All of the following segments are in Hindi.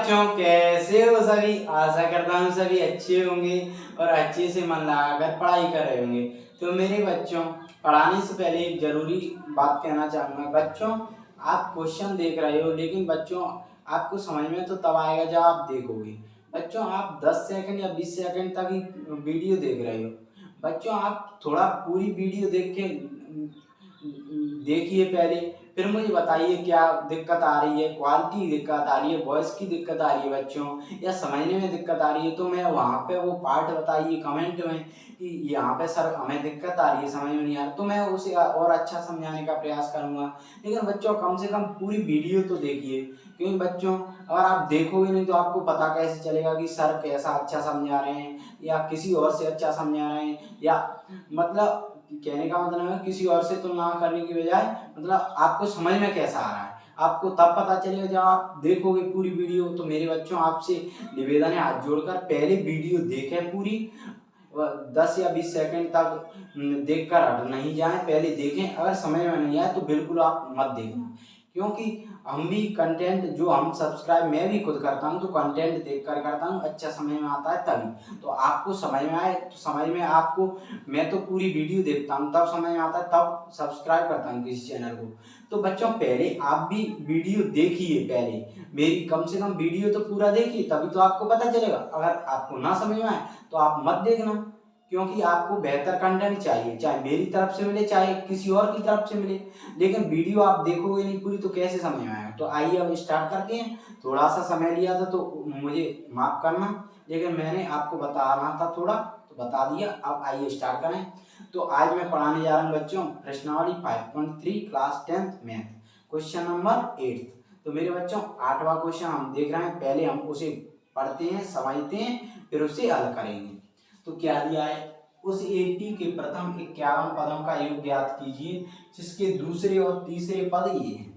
बच्चों, कैसे हो सभी। आशा करता हूँ सभी अच्छे होंगे और अच्छे से मन लगाकर पढ़ाई कर रहे होंगे। तो मेरे बच्चों, पढ़ाने से पहले एक जरूरी बात कहना चाहूँगा। बच्चों, आप क्वेश्चन देख रहे हो, लेकिन बच्चों आपको समझ में तो तब आएगा जब आप देखोगे। बच्चों, आप 10 सेकंड या 20 सेकंड तक ही वीडियो देख रहे हो। बच्चों, आप थोड़ा पूरी वीडियो देखिए पहले, फिर मुझे बताइए क्या दिक्कत आ रही है। क्वालिटी की दिक्कत आ रही है, वॉइस की दिक्कत आ रही है बच्चों, या समझने में दिक्कत आ रही है, तो मैं वहाँ पे वो पार्ट बताइए कमेंट में कि यहाँ पे सर हमें दिक्कत आ रही है, समझ में नहीं आ रहा, तो मैं उसे और अच्छा समझाने का प्रयास करूँगा। लेकिन बच्चों, कम से कम पूरी वीडियो तो देखिए, क्योंकि बच्चों अगर आप देखोगे नहीं तो आपको पता कैसे चलेगा कि सर कैसा अच्छा समझा रहे हैं या किसी और से अच्छा समझा रहे हैं, या मतलब कहने का मतलब है किसी और से तुलना करने की बजाय मतलब आपको समझ में कैसा आ रहा है, आपको तब पता चलेगा जब आप देखोगे पूरी वीडियो। तो मेरे बच्चों, आपसे निवेदन है हाथ जोड़कर पहले वीडियो देखें पूरी, 10 या 20 सेकंड तक देखकर हट नहीं जाएं, पहले देखें। अगर समझ में नहीं आए तो बिल्कुल आप मत देखना, क्योंकि हम भी कंटेंट जो हम सब्सक्राइब मैं भी खुद करता हूं, तो कंटेंट देखकर करता हूं, अच्छा समझ में आता है तभी। तो आपको समझ में आए तो समझ में आपको, मैं तो पूरी वीडियो देखता हूं तब समझ में आता है, तब सब्सक्राइब करता हूं किसी चैनल को। तो बच्चों, पहले आप भी वीडियो देखिए, पहले मेरी कम से कम वीडियो तो पूरा देखिए, तभी तो आपको पता चलेगा। अगर आपको ना समझ में आए तो आप मत देखना, क्योंकि आपको बेहतर कंटेंट चाहिए, चाहे मेरी तरफ से मिले चाहे किसी और की तरफ से मिले। लेकिन वीडियो आप देखोगे नहीं पूरी तो कैसे समझ में आएगा। तो आइए अब स्टार्ट करते हैं। थोड़ा सा समय लिया था तो मुझे माफ करना, लेकिन मैंने आपको बताना था थोड़ा तो बता दिया। अब आइए स्टार्ट करें। तो आज मैं पढ़ाने जा रहा हूँ बच्चों प्रश्नावली 5.3 class 10th math, question number 8। तो मेरे बच्चों, 8वां क्वेश्चन हम देख रहे हैं, पहले हम उसे पढ़ते हैं, समझते हैं, फिर उसे हल करेंगे। तो क्या दिया है, उस 80 के प्रथम 51 पदों का योग ज्ञात कीजिए जिसके दूसरे और तीसरे पद ये हैं।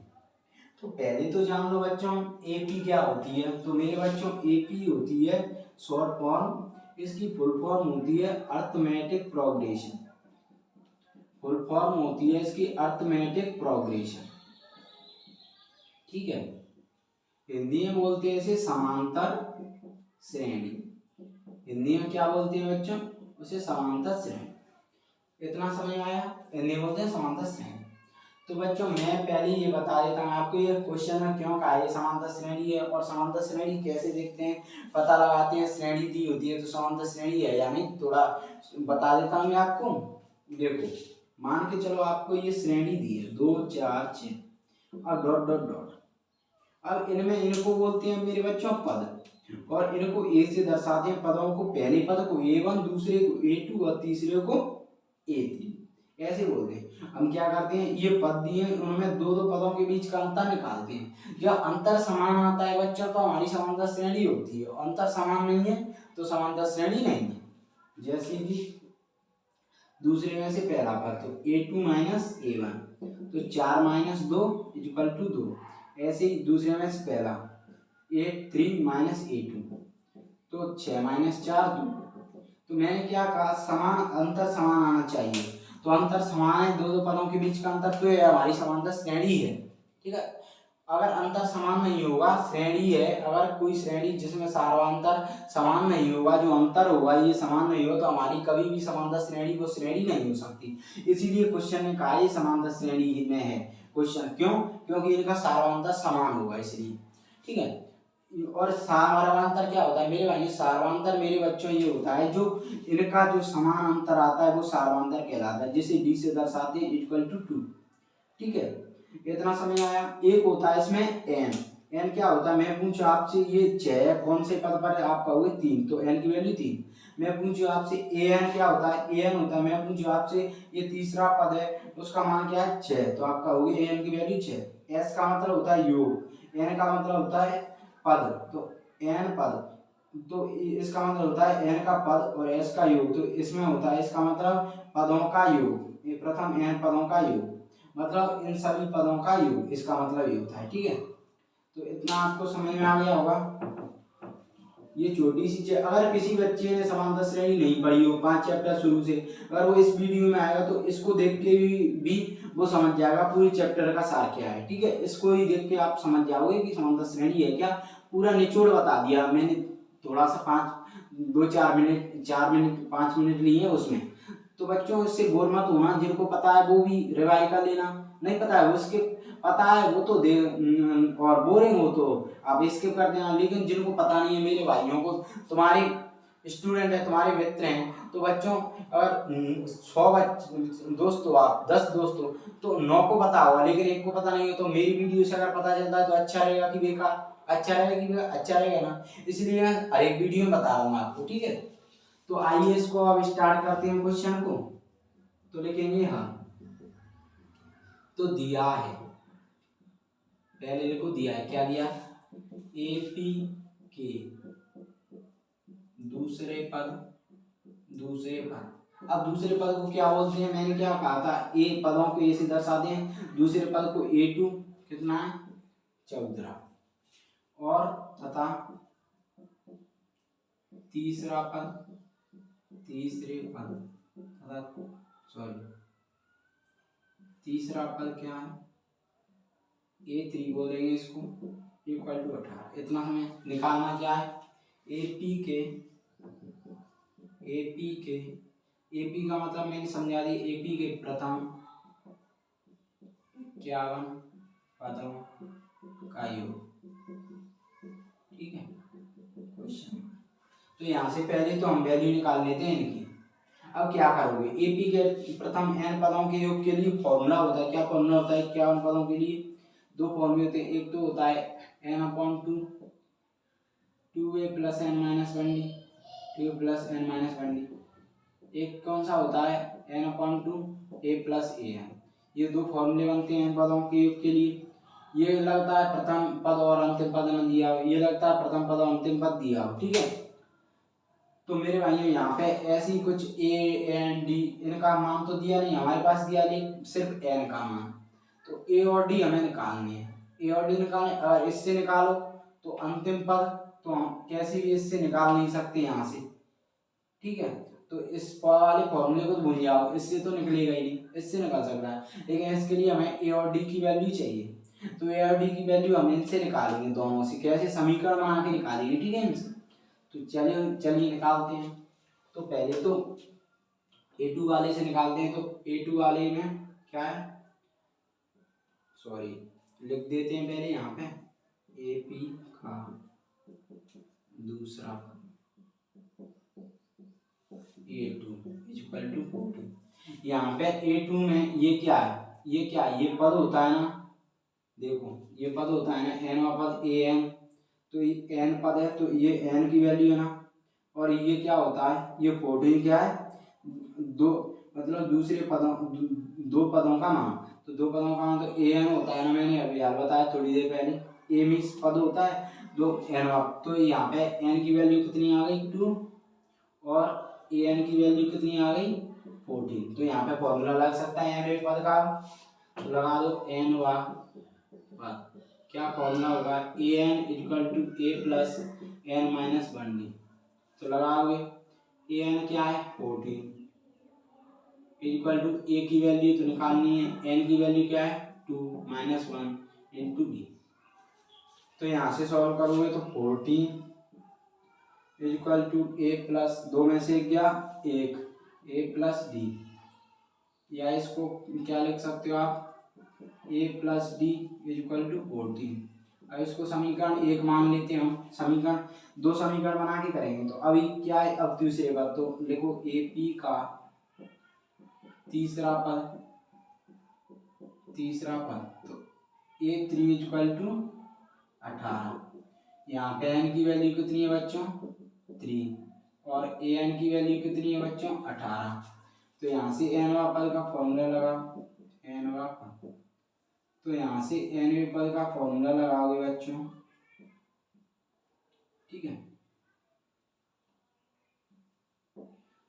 तो पहले तो जान लो बच्चों एपी क्या होती है। तो मेरे बच्चों, एपी होती है शॉर्ट फॉर्म, इसकी फुल फॉर्म होती है अर्थमेटिक प्रोग्रेशन। फुल फॉर्म होती है इसकी अर्थमेटिक प्रोग्रेशन, ठीक है। हिंदी में बोलते हैं इसे समांतर श्रेणी। हिंदी में क्या बोलते हैं बच्चों, उसे समांतर श्रेणी। इतना समझ में आया, हिंदी में बोलते हैं समांतर श्रेणी। तो बच्चों, मैं पहले ये बता देता हूँ आपको ये क्वेश्चन में क्यों कहा ये समांतर श्रेणी है, और समांतर श्रेणी कैसे देखते हैं, पता लगाते हैं। श्रेणी दी होती है तो समांतर श्रेणी है या नहीं, थोड़ा बता देता हूँ मैं आपको। देखो, मान के चलो आपको ये श्रेणी दी है 2 4 6 और डॉट डॉट डॉट। अब इनमें इनको बोलते हैं मेरे बच्चों पद, और इनको ए से दर्शाते हैं पदों को। पहले पद को A1, दूसरे को A2 और तीसरे को A3, ऐसे बोलते हैं। हम क्या करते हैं, ये पद दिए उनमें दो दो पदों के बीच का अंतर निकालते हैं। जब अंतर समान आता है बच्चों तो हमारी समांतर श्रेणी होती है, अंतर समान नहीं है तो समांतर श्रेणी नहीं है। जैसे कि दूसरे में से पहला पद तो A2 माइनस A1, तो 4 माइनस 2 इक्वल टू 2। ऐसे ही दूसरे में से पहला A3 माइनस A2, तो 6 माइनस 4 2। तो मैंने क्या कहा, समान अंतर समान आना चाहिए। तो अंतर समान है, दो दो पदों के बीच का अंतर, तो ये हमारी समांतर श्रेणी है, ठीक है। अगर अंतर समान नहीं होगा, श्रेणी है, अगर कोई श्रेणी जिसमें सारा अंतर समान नहीं होगा, जो अंतर होगा ये समान नहीं हो, तो हमारी कभी भी समांतर श्रेणी को श्रेणी नहीं हो सकती। इसीलिए क्वेश्चन ने कहा ये समांतर श्रेणी में है। क्वेश्चन क्यों, क्योंकि इनका सारा अंतर समान होगा इसलिए, ठीक है। और सार्वंतर क्या होता है मेरे भाई, सार्वंतर मेरे बच्चों ये होता है जो इनका जो समान अंतर आता है वो सार्वंतर कहलाता है, जिसे d से दर्शाते हैं इक्वल टू 2, ठीक है। इतना समझ आया। एक होता है इसमें n। n क्या होता है, मैं पूछूं आपसे ये 6 कौन से पद पर है, आप कहोगे 3, तो n की वैल्यू 3। मैं पूछूं आपसे an क्या होता है, an होता है, मैं पूछूं आपसे ये तीसरा पद है उसका मान क्या है 6, तो आप कहोगे an की वैल्यू 6। s का मतलब होता है योग, n का मतलब होता है पद, तो n पद, तो इसका मतलब होता है n का पद और s का योग, तो इसमें होता है इसका मतलब पदों का योग, ये प्रथम n पदों का योग, मतलब इन सभी पदों का योग, इसका मतलब ये होता है, ठीक है। तो इतना आपको समझ में आ गया होगा। ये छोटी सी अगर किसी बच्चे ने समांतर श्रेणी नहीं पढ़ी हो 5 चैप्टर शुरू से, अगर वो इस वीडियो में आएगा तो इसको देख के भी वो समझ जाएगा पूरी चैप्टर का सार क्या है, ठीक है। इसको ही देख के आप समझ जाओगे कि समांतर श्रेणी है क्या, पूरा निचोड़ बता दिया मैंने, थोड़ा सा 5 मिनट लिए उसमें। तो बच्चों इससे बोर मत होना, जिनको पता है वो भी रिवाइज कर लेना, नहीं पता है उसके पता है वो तो दे और बोरिंग हो तो आप स्किप कर देना। लेकिन जिनको पता नहीं है मेरे भाइयों को, तुम्हारे स्टूडेंट है, तुम्हारे मित्र हैं, तो बच्चों अगर 100 दोस्त हो, आप 10 दोस्त हो तो 9 को पता होगा, लेकिन एक को पता नहीं हो, तो मेरी वीडियो से अगर पता चलता है तो अच्छा रहेगा कि बेकार? अच्छा रहेगा कि बेकार? अच्छा रहेगा ना, इसलिए मैं हर एक वीडियो में बता रहा हूँ आपको, ठीक है। तो आइए इसको अब स्टार्ट करते हैं क्वेश्चन को। तो लिखेंगे हम, तो दिया है, पहले लिखो दिया है, क्या दिया? एपी के दूसरे पद अब दूसरे पद को क्या बोलते हैं? मैंने क्या कहा था, ए पदों को ए से दर्शाते हैं, दूसरे पद को A2 कितना है? 14, और तथा तीसरे पद क्या है? A3 बोलेंगे इसको, इक्वल टू 18। इतना हमें निकालना क्या है? एपी का मतलब मैंने समझा दी, एपी के प्रथम 51 पदों का योग, ठीक है। क्वेश्चन, तो यहाँ से पहले तो हम वैल्यू निकाल लेते हैं इनकी। अब क्या करोगे? एपी के प्रथम n पदों के योग के लिए फॉर्मूला होता है, क्या फॉर्मूला होता है? 51 पदों के लिए 2 फॉर्मूले होते हैं, एक तो होता है n/2 2a + n-1d, 2a + n-1d, एक कौन सा होता है n/2 a + an। ये 2 फॉर्मूले बनते हैं पदों के योग के लिए। ये लगता है प्रथम पद और अंतिम पद न दिया हो, ये लगता है प्रथम पद और अंतिम पद दिया हो, ठीक है। तो मेरे भाइयों यहाँ पे ऐसी कुछ a n d इनका मान तो दिया नहीं हमारे पास, दिया नहीं सिर्फ n का मान। तो a और d हमें निकालनी है, a और d निकालने, अगर इससे निकालो तो अंतिम पद तो हम कैसे भी इससे निकाल नहीं सकते यहाँ से, ठीक है। तो इस वाले फॉर्मूले को तो भूल जाओ, इससे तो निकलेगा ही नहीं, इससे निकल सकता है, लेकिन इसके लिए हमें a और d की वैल्यू चाहिए। तो a और d की वैल्यू हम इनसे निकालेंगे, दोनों से कैसे? समीकरण बना के निकालेंगे, ठीक है इनसे। तो चलिए निकालते हैं। तो पहले तो A2 वाले से निकालते हैं। तो A2 वाले में क्या है, सॉरी लिख देते हैं पहले यहाँ पे, AP का दूसरा A2 = 40। यहाँ पे A2 में ये क्या है? ये पद होता है ना, देखो ये पद होता है ना, n वाला पद an, तो ये n पद है तो ये n की वैल्यू है ना, और ये क्या होता है? ये 14 क्या है? दो मतलब दो पदों का मान। तो 2 पदों का मान तो an होता है ना, मैंने अभी यार बताया थोड़ी देर पहले, a मिक्स पद होता है 2 n। तो यहाँ पे n की वैल्यू कितनी आ गई? 2, और an की वैल्यू कितनी आ गई? 14। तो यहाँ पे फॉर्मूला लग सकता है n पद का, तो लगा दो n वा पद। क्या फॉर्मूला होगा? an = a + n-1d। तो लगाओगे an क्या है? 14 = a की वैल्यू तो निकालनी है, n की वैल्यू क्या है? 2 - 1 × d। तो यहाँ से सॉल्व करोगे तो 14 = a + 2 में से गया 1 a + d, या इसको क्या लिख सकते हो आप? a + d = 14। अब इसको समीकरण 1 मान लेते हैं हम, समीकरण 2 समीकरण बना के करेंगे। तो अभी क्या है? अब दूसरे बात तो लिखो AP का तीसरा पद, तो A3 = 18। यहाँ पे n की वैल्यू कितनी है बच्चों? 3, और an की वैल्यू कितनी है बच्चों? 18। तो यहाँ से n वाला पद का फॉर्मूला लगा, n वाला पद, तो यहाँ से n पद का फॉर्मूला लगाओगे बच्चों, ठीक है।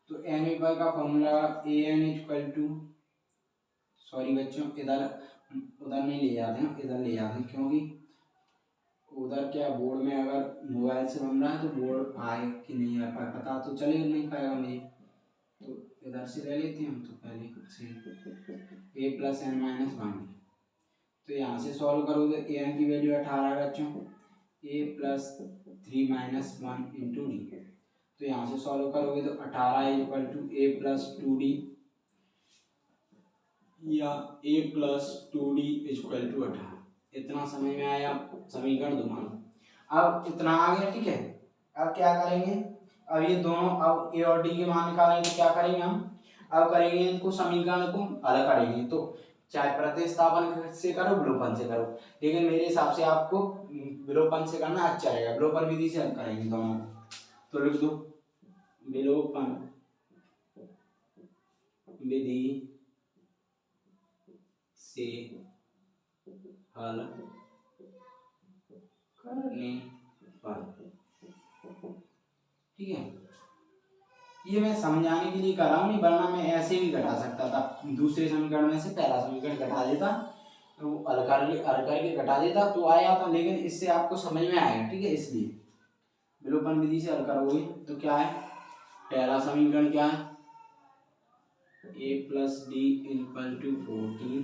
तो n पद का फॉर्मूला an = सॉरी बच्चों, उधर नहीं ले जाते हैं, इधर ले जाते हैं, क्योंकि उधर क्या बोर्ड में अगर मोबाइल से बन रहा है तो बोर्ड आए कि नहीं आ पाए पता तो चले नहीं पाएगा मुझे, तो इधर से ले लेते हैं हम। तो पहले से a + n-1। तो यहाँ से सॉल्व करोगे an की वैल्यू 18 है बच्चों, ए प्लस 3 माइनस 1 इंटू डी। तो यहाँ से सॉल्व करोगे तो 18 equal to A plus 2d या ए प्लस 2d इक्वल टू 18। इतना समझ में आया समीकरण दो मानो। अब इतना आ गया, ठीक है। अब क्या करेंगे, अब ये दोनों, अब ए और डी के मान निकालेंगे तो क्या करेंगे हम, अब करेंगे इनको समीकरण को हल करेंगे। तो चाहे प्रतिस्थापन से करो विलोपन से करो, लेकिन मेरे हिसाब से आपको विलोपन से करना अच्छा रहेगा। विलोपन विधि से हल करेंगे दोनों को। तो लिख दो विलोपन विधि से हल करने पर, ठीक है। ये मैं समझाने के लिए कर रहा हूँ, नहीं वरना मैं ऐसे भी घटा सकता था। दूसरे समीकरण में से पहला समीकरण घटा देता, तो हल करके घटा देता तो आया था, लेकिन इससे आपको समझ में आएगा, ठीक है। इसलिए विलोपन विधि से हल करोगे तो क्या है, पहला समीकरण क्या है, ए प्लस डी इक्वल टू 14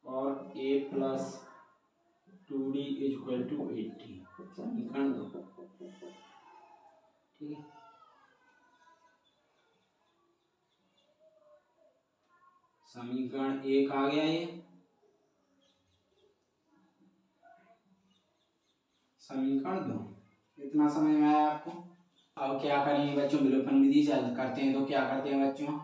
और ए प्लस 2d इक्वल टू 80, समीकरण 2, ठीक है। समीकरण 1 आ गया ये, समीकरण 2। इतना समझ में आया आपको। अब क्या करेंगे बच्चों, विलोपन विधि से हल करते हैं तो क्या करते हैं बच्चों,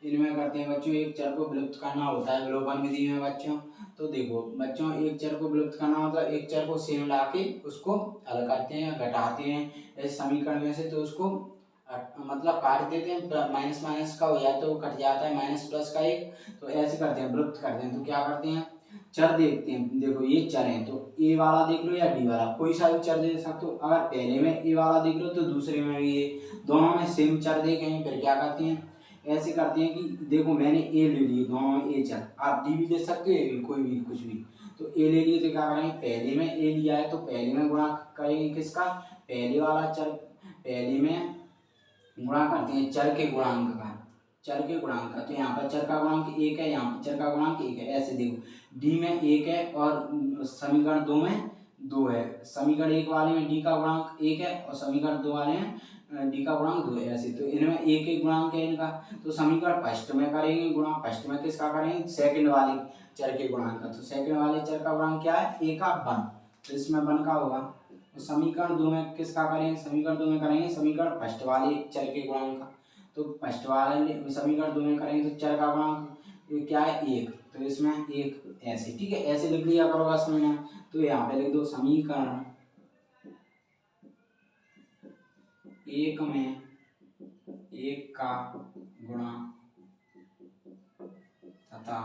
इनमें करते हैं बच्चों, एक चर को विलुप्त करना होता है विलोपन विधि में बच्चों। तो देखो बच्चों, एक चर को विलुप्त करना मतलब एक चर को सेम ला के उसको हल करते हैं, घटाते हैं इस समीकरण में से, तो उसको मतलब काट देते हैं, माइनस माइनस का हो जाता है तो वो कट जाता है, माइनस प्लस का एक, तो ऐसे करते हैं, विलुप्त करते हैं। तो क्या करते हैं, चर देखते हैं, देखो ये चर है तो ए वाला देख लो या डी वाला, कोई सा भी चर दे सकते हो। अगर पहले में ए वाला देख लो तो दूसरे में भी ए, दोनों में सेम चर देखेंगे, फिर क्या करते हैं, ऐसे करते हैं कि देखो मैंने ए ले लिए, दोनों में ए चर, आप डी भी ले सकते हो, ए भी, कोई भी कुछ भी। तो ए ले लिए तो क्या करेंगे, पहले में ए लिया है तो पहले में गुणा करेंगे किसका, पहले वाला चर, पहले में गुणा करते हैं चर के गुणांक का, चर के गुणांक का। तो यहाँ पर चर का गुणांक 1 है, यहाँ पर चर का गुणांक 1 है। ऐसे देखो डी में 1 है और समीकरण 2 में 2 है, समीकरण 1 वाले में डी का गुणांक 1 है और समीकरण 2 वाले में डी का गुणांक 2 है। ऐसे तो इनमें एक एक गुणांक है इनका, तो समीकरण फर्स्ट में करेंगे गुणा, फर्स्ट में किसका करेंगे, सेकंड वाले चर के गुणांक का। तो सेकंड वाले चर का गुणांक क्या है, ए का 1, तो इसमें 1 का होगा। तो समीकरण 2 में किसका करेंगे, समीकरण 2 में करेंगे समीकरण फर्स्ट वाले चर के गुणांक का। तो फर्स्ट वाले समीकरण 2 में करेंगे तो चर का गुणांक क्या है, 1, तो इसमें 1 ऐसे, ठीक है। ऐसे लिख लिया करोगा समीकरण। तो यहाँ पे लिख दो समीकरण 1 में 1 का गुणा तथा,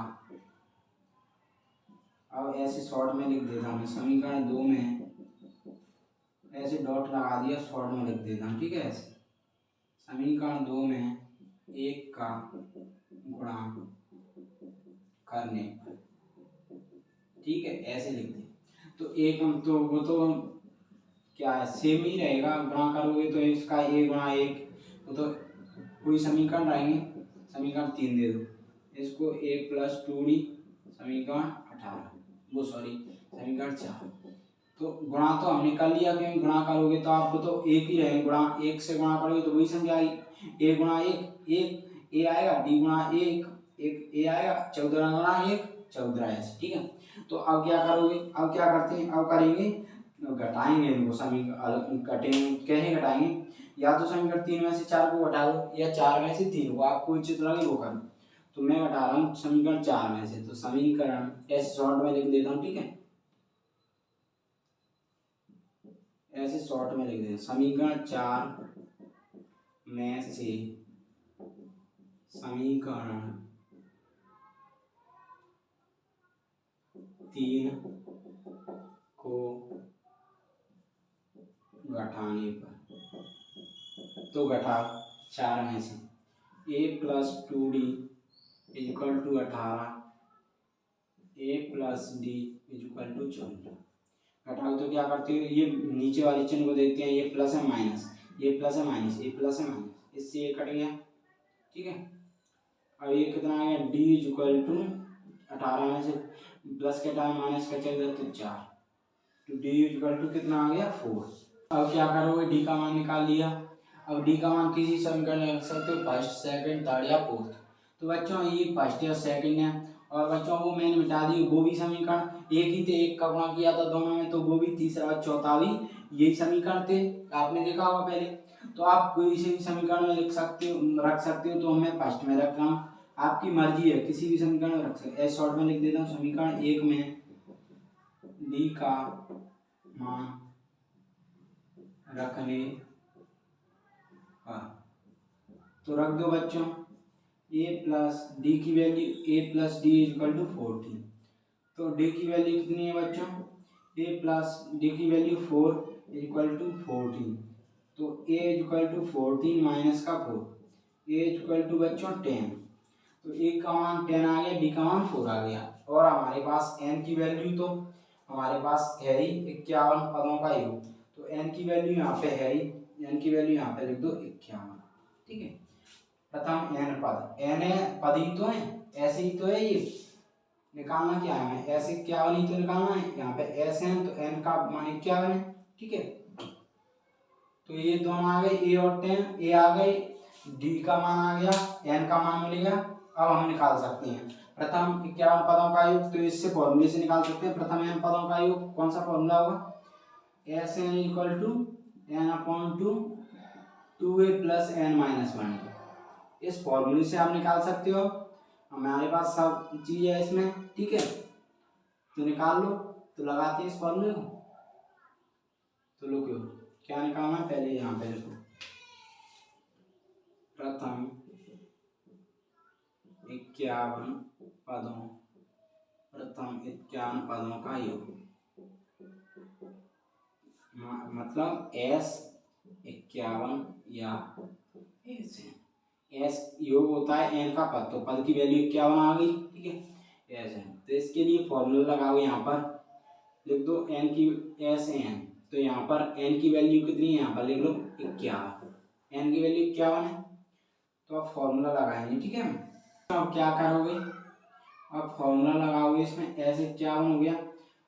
अब ऐसे शॉर्ट में लिख देता हूँ समीकरण 2 में, ऐसे डॉट लगा दिया, शॉर्ट में लिख देता हूँ, ठीक है। ऐसे समीकरण 2 में 1 का गुणा करने पर, ठीक है, ऐसे लिख दे। तो एक तो वो तो क्या है, सेम ही रहेगा, गुणा करोगे तो इसका ए गुणा 1, वो तो कोई समीकरण रहेंगे। समीकरण 3 दे दो इसको, ए प्लस 2d समीकरण 18, वो सॉरी समीकरण 4। तो गुणा तो हमने कर लिया, क्योंकि गुणा करोगे तो आपको तो एक ही रहेगा, गुणा 1 से गुणा करोगे तो वही संख्या आएगी, ए गुणा 1 1 ए आएगा, डी गुणा 1 1 ए आएगा, 14 गुणा 1 14 ऐसे, ठीक है। तो अब क्या करोगे, अब क्या करते हैं, अब करेंगे घटाएंगे इनको, समीकरण घटेंगे, कैसे घटाएंगे, या तो समीकरण 3 में से 4 को घटा दो या 4 में से 3 को, आपको उचित लगे वो करो। तो मैं घटा रहा हूँ समीकरण 4 में से, तो समीकरण ऐसे शॉर्ट में लिख देता हूँ, ठीक है, ऐसे शॉर्ट में लिख देता हूँ, समीकरण 4 में से समीकरण 3 को घटाने पर, तो घटा 4 में से a plus 2d equal to 18, a plus D equal to 14। घटाओ तो क्या करते हो, ये नीचे वाले चिन्ह को देखते हैं, ये प्लस है माइनस, ये प्लस है माइनस, ये प्लस है माइनस, इससे ये कट गया, ठीक है। अब ये कितना आ गया, डी इक्वल टू 18 में से प्लस के टाइम माइनस का चल जाए तो 4, तो डी इक्वल टू कितना आ गया 4। अब क्या करोगे, डी का मान निकाल लिया। अब डी का मान किसी समीकरण में रख सकते हो, फर्स्ट सेकंड थर्ड या फोर्थ। तो बच्चों ये फर्स्ट या सेकंड है, और बच्चों वो मैंने मिटा दी वो भी समीकरण, एक ही थे, एक का गुणा किया था दोनों में, तो वो भी तीसरा और चौथा भी यही समीकरण थे, आपने देखा होगा पहले। तो आप कोई से भी समीकरण में लिख सकते हो, रख सकते हो। तो मैं फर्स्ट में रख रहा हूँ, आपकी मर्जी है, किसी भी समीकरण में रख सकते। ऐसे शॉर्ट में लिख देता हूँ, समीकरण 1 में डी का मान रखने का, तो रख दो बच्चों a प्लस डी की value, a plus D equal to 14। तो d की वैल्यू कितनी है बच्चों, a प्लस डी की वैल्यू 4 इक्वल टू 14। तो a इक्वल टू 14 माइनस का 4, a इक्वल टू बच्चों 10। तो a का मान 10 आ गया, d का मान 4 आ गया, और हमारे पास n की वैल्यू तो हमारे पास है ही 51 पदों का योग। तो n की वैल्यू यहाँ पे है ही, n की वैल्यू यहाँ पे लिख दो 51। ठीक है, प्रथम n पद, n है पद ही तो है, ऐसे ही तो है, ये निकालना क्या है, ऐसे 51 ही तो निकालना है। यहाँ पे s है तो n का मान 51 है। ठीक है, तो ये दोनों आ गए, a और 10, a आ गए, d का मान आ गया, n का मान मिलेगा। अब हम निकाल सकते हैं प्रथम 51 पदों का योग, तो इससे फॉर्मूले से निकाल सकते हैं प्रथम n पदों का योग। कौन सा फॉर्मूला होगा, Sn equal to n upon 2 2a plus n minus 1। इस फॉर्मूले से आप निकाल सकते हो, हमारे पास सब चीज है इसमें। ठीक है, तो निकाल लो। तो लगाते हैं इस फॉर्मूले को, तो लो क्यों क्या निकालना है, पहले यहाँ पे लिखो, प्रथम 51 पदों, प्रथम 51 पदों का योग, मतलब s 51 या s योग होता है n का पद, तो पद की वैल्यू 51 आ गई। ठीक है, s है, तो इसके लिए फॉर्मूला लगाओ, यहाँ पर लिख दो n की s n, तो यहाँ पर n की वैल्यू कितनी है, यहाँ पर लिख लो 51, n की वैल्यू 51 है। तो आप फॉर्मूला लगाएंगे। ठीक है, तो अब क्या करोगे, अब फॉर्मूला लगाओगे, इसमें s 51 हो गया।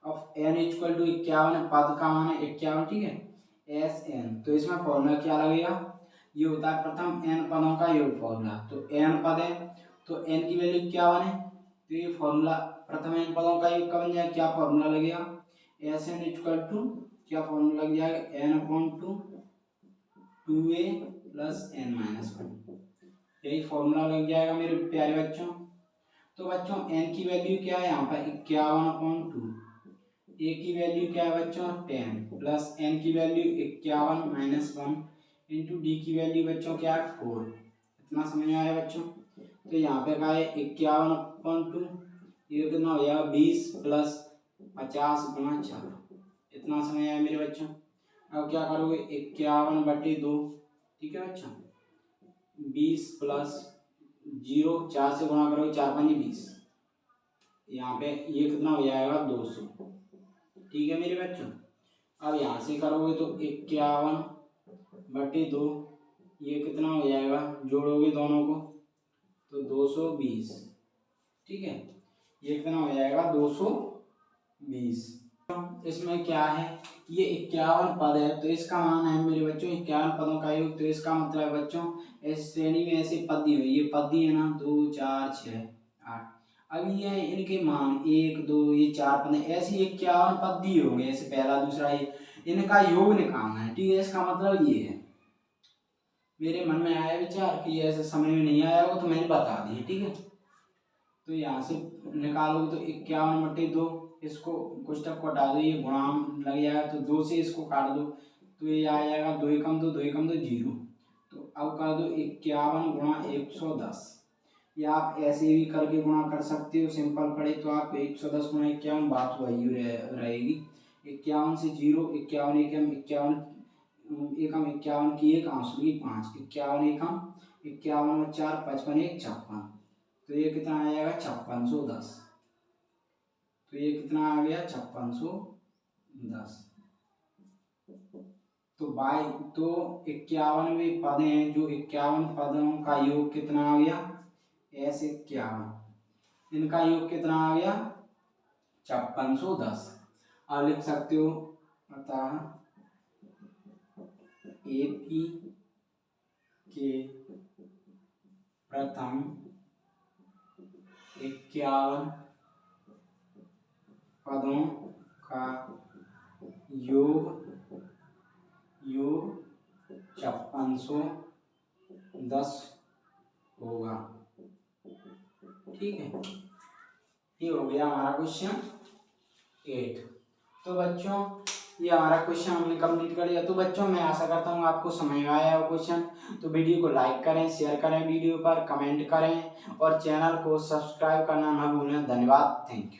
अब n इक्वल टू 51 है, पद का मान है 51। ठीक है, एस एन, तो इसमें फॉर्मूला क्या लगेगा, ये होता है प्रथम n पदों का योग फॉर्मूला। तो n पद है तो n की वैल्यू 51 है, तो ये फॉर्मूला प्रथम n पदों का योग का बन जाएगा। क्या फॉर्मूला लगेगा, एस एन इक्वल टू, क्या फॉर्मूला लग जाएगा, n upon 2 2a plus n minus 1, यही फॉर्मूला लग जाएगा मेरे प्यारे बच्चों। तो बच्चों n की वैल्यू क्या है, यहाँ पर 51 अपॉन 2, a की वैल्यू क्या है बच्चों 10, प्लस n की वैल्यू 51 माइनस 1 इंटू डी की वैल्यू बच्चों क्या है 4। इतना समझ में आया बच्चों। तो यहाँ पे क्या है 51 अपॉन 2, ये कितना हो जाएगा 20 प्लस 50 गुणा 4। इतना समझ आया मेरे बच्चों। अब क्या करोगे 51/2, ठीक है बच्चों, 20 प्लस 0 4 से गुणा करोगे 4 5 20, यहाँ पे ये कितना हो जाएगा 200। ठीक है मेरे बच्चों, अब यहाँ से करोगे तो 51/2, ये कितना हो जाएगा, जोड़ोगे दोनों को तो 220। ठीक है, ये कितना हो जाएगा 220। इसमें क्या है, ये 51 पद है, तो इसका मान है मेरे बच्चों 51 पदों का योग। तो इसका मतलब है बच्चों इस श्रेणी में ऐसे पद दिए हुए, ये पद दिए है ना 2 4 6 8, अब ये इनके मान 1 2 ये 4 पद है, ऐसे 51 पद दिए होंगे, ऐसे पहला दूसरा, ये इनका योग निकालना है। ठीक है, इसका मतलब ये है, मेरे मन में आया विचार कि ऐसे समझ में नहीं आया हो तो मैंने बता दी। ठीक है, तो यहाँ से निकालोगे तो 51/2, इसको कुछ तक को हटा दो, ये गुणाम लग जाएगा, तो 2 से इसको काट दो तो ये आ जाएगा 2 एकम 2 2 एकम 2 0। तो अब कर दो 51 गुणा 110, या आप ऐसे भी करके गुणा कर सकते हो, सिंपल पड़े तो आप 110 गुणा 51, बात वही रहेगी। 51 से 0, 51 एकम 51 एकम 51 की 1 आंसू की 5, 51 एकम 51 और 4 55 1 56, तो ये कितना आ जाएगा 5610। तो ये कितना आ गया 5610। तो बाई तो 51वें पद हैं, जो 51 पदों का योग कितना आ गया, S 51, इनका योग कितना आ गया 5610। अब लिख सकते हो अतः एपी के प्रथम 51 पदों का योग 5610 होगा। ठीक है, ये हो गया हमारा क्वेश्चन 8। तो बच्चों ये हमारा क्वेश्चन हमने कंप्लीट कर लिया। तो बच्चों मैं आशा करता हूँ आपको समझ में आया हो क्वेश्चन। तो वीडियो को लाइक करें, शेयर करें, वीडियो पर कमेंट करें और चैनल को सब्सक्राइब करना ना भूलें। धन्यवाद, थैंक यू।